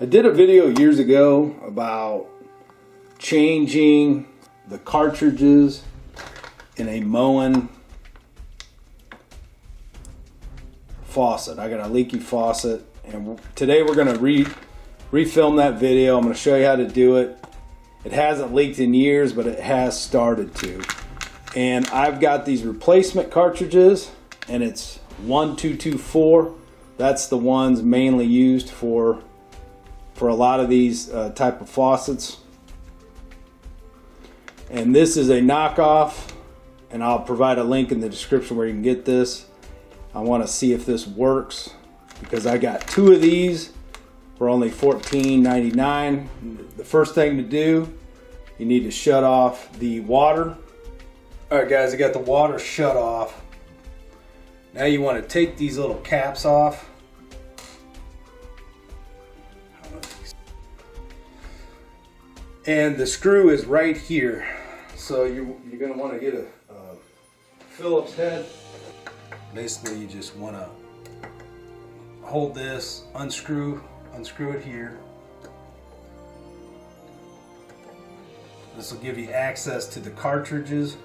I did a video years ago about changing the cartridges in a Moen faucet. I got a leaky faucet, and today we're going to refilm that video. I'm going to show you how to do it. It hasn't leaked in years, but it has started to. And I've got these replacement cartridges, and it's 1224. That's the ones mainly used for a lot of these type of faucets. And this is a knockoff, and I'll provide a link in the description where you can get this. I want to see if this works because I got two of these for only $14.99. The first thing to do, you need to shut off the water. Alright guys, I got the water shut off. Now you want to take these little caps off. And the screw is right here. So you're going to want to get a Phillips head. Basically you just want to hold this, unscrew it here. This will give you access to the cartridges.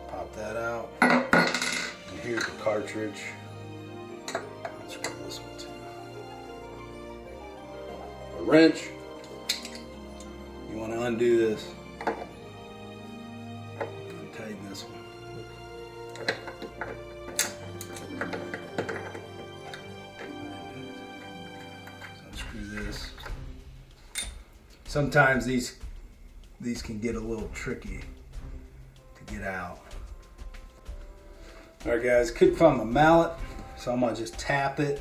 Pop that out. And here's the cartridge. Unscrew this one too. A wrench. You want to undo this. Tighten this one. Unscrew this. Sometimes these can get a little tricky to get out. Alright guys, couldn't find my mallet, so I'm gonna just tap it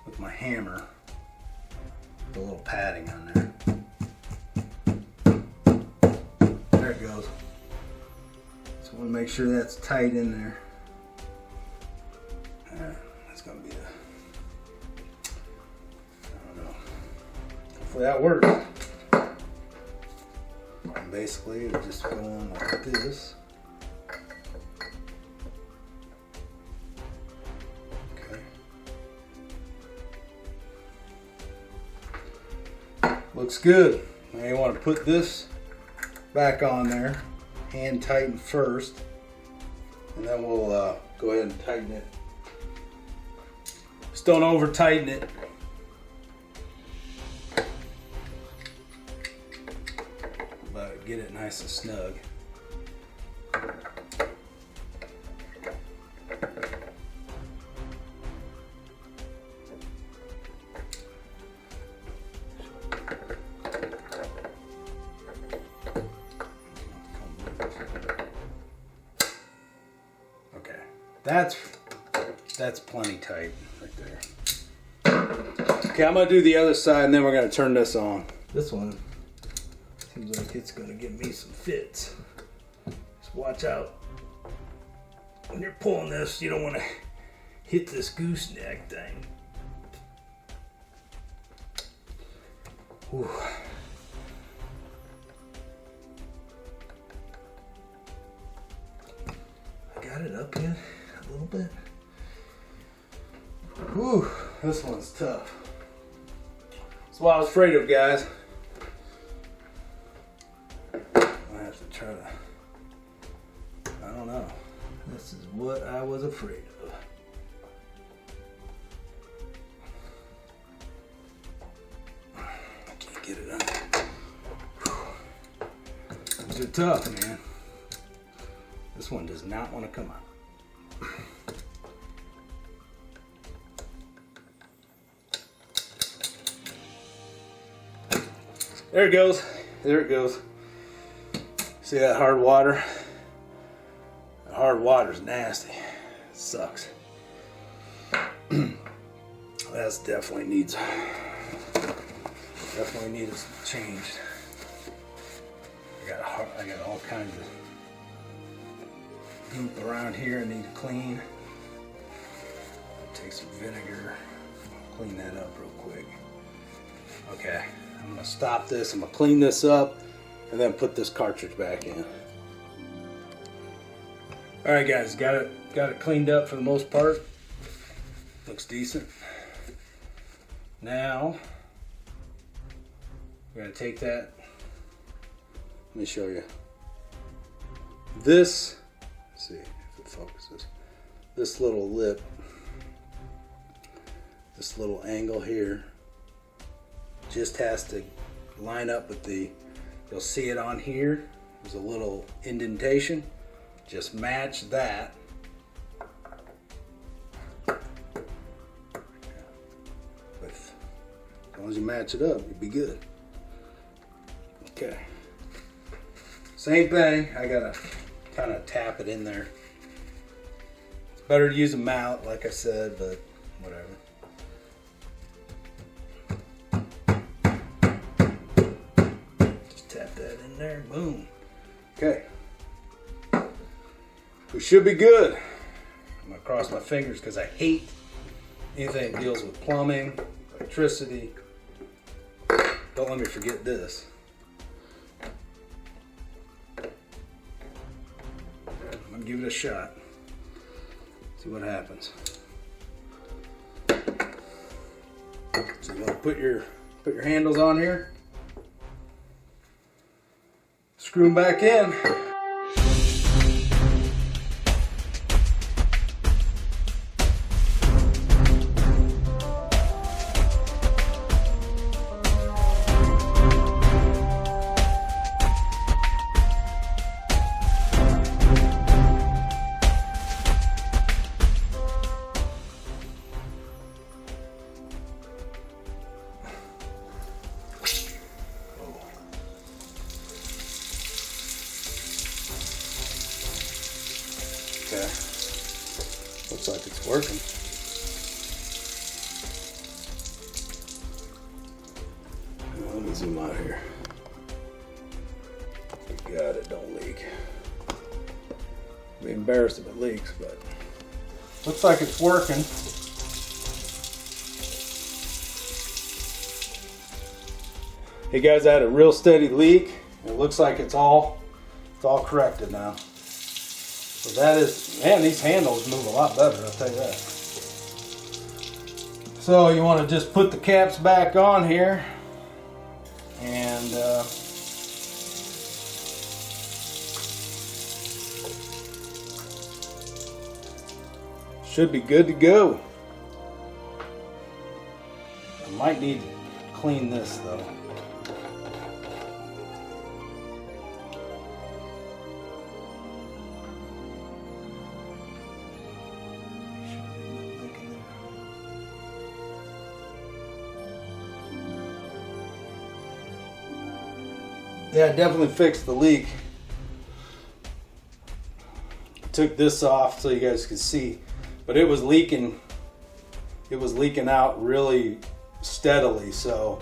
with my hammer. With a little padding on there. There it goes. So I want to make sure that's tight in there. That's going to be I don't know. Hopefully that works. And basically it's just going like this. Okay. Looks good. Now you want to put this back on there. Hand tighten first, and then we'll go ahead and tighten it. Just don't over tighten it. But get it nice and snug. That's plenty tight right there. Okay, I'm gonna do the other side and then we're gonna turn this on. This one seems like it's gonna give me some fits. Just watch out. When you're pulling this, you don't wanna hit this gooseneck thing. Whew. I got it up yet? A little bit. Whew, this one's tough. That's what I was afraid of, guys. I have to try to, I don't know. This is what I was afraid of. I can't get it under. These are tough, man. This one does not want to come out. There it goes. There it goes. See that hard water? The hard water's nasty. It sucks. That's definitely needs changed. I got all kinds of goop around here I need to clean. Take some vinegar, clean that up real quick. Okay, I'm gonna stop this, I'm gonna clean this up, and then put this cartridge back in. Alright guys, got it cleaned up for the most part. looks decent. Now we're going to take that. Let me show you. This, let's see if it focuses. This little lip, this little angle here, just has to line up with the, you'll see it on here. There's a little indentation. Just match that. As long as you match it up, you'll be good. Okay. Same thing, I gotta kind of tap it in there. It's better to use a mallet, like I said, but whatever. Just tap that in there, boom. Okay. We should be good. I'm gonna cross my fingers because I hate anything that deals with plumbing, electricity. Don't let me forget this. I'm gonna give it a shot. See what happens. So you want to put your handles on here. Screw them back in. Okay, looks like it's working. Let me zoom out here. You got it, don't leak. I'll be embarrassed if it leaks, but looks like it's working. Hey guys, I had a real steady leak. It looks like it's all corrected now. So that is, man, these handles move a lot better, I'll tell you that. So you want to just put the caps back on here and should be good to go. I might need to clean this though. Yeah, it definitely fixed the leak. Took this off so you guys could see, but it was leaking. It was leaking out really steadily. So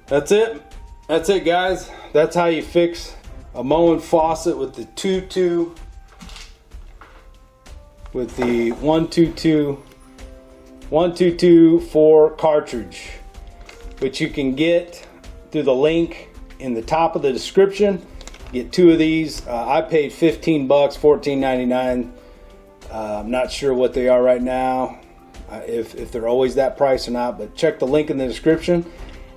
that's it. That's it, guys. That's how you fix a Moen faucet with the 1224 cartridge, which you can get through the link in the top of the description. Get 2 of these. I paid $15, $14.99. I'm not sure what they are right now, if they're always that price or not, but check the link in the description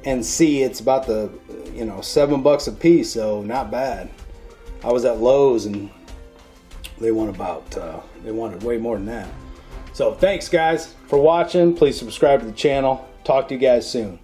and see. It's about the $7 a piece, so not bad. I was at Lowe's and they wanted way more than that. So thanks guys for watching. Please subscribe to the channel. Talk to you guys soon.